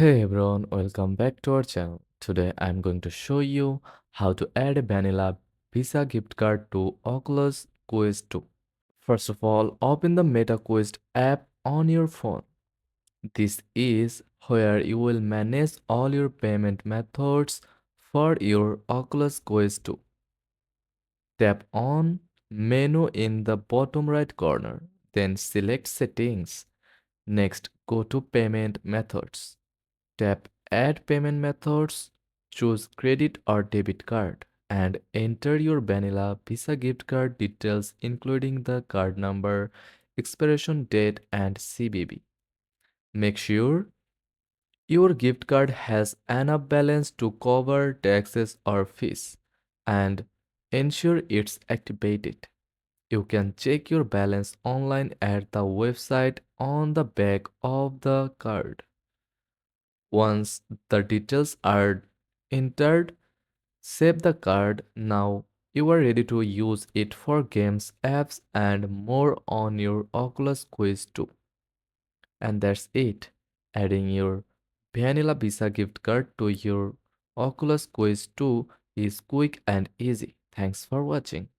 Hey everyone, welcome back to our channel. Today I'm going to show you how to add a vanilla Visa gift card to Oculus Quest 2. First of all, open the Meta Quest app on your phone. This is where you will manage all your payment methods for your Oculus Quest 2. Tap on Menu in the bottom right corner, then select Settings. Next, go to Payment Methods. Tap Add Payment Methods, choose credit or debit card, and enter your vanilla Visa gift card details including the card number, expiration date, and CVV. Make sure your gift card has enough balance to cover taxes or fees, and ensure it's activated. You can check your balance online at the website on the back of the card. Once the details are entered, save the card. Now you are ready to use it for games, apps, and more on your Oculus Quest 2. And that's it. Adding your Vanilla Visa gift card to your Oculus Quest 2 is quick and easy. Thanks for watching.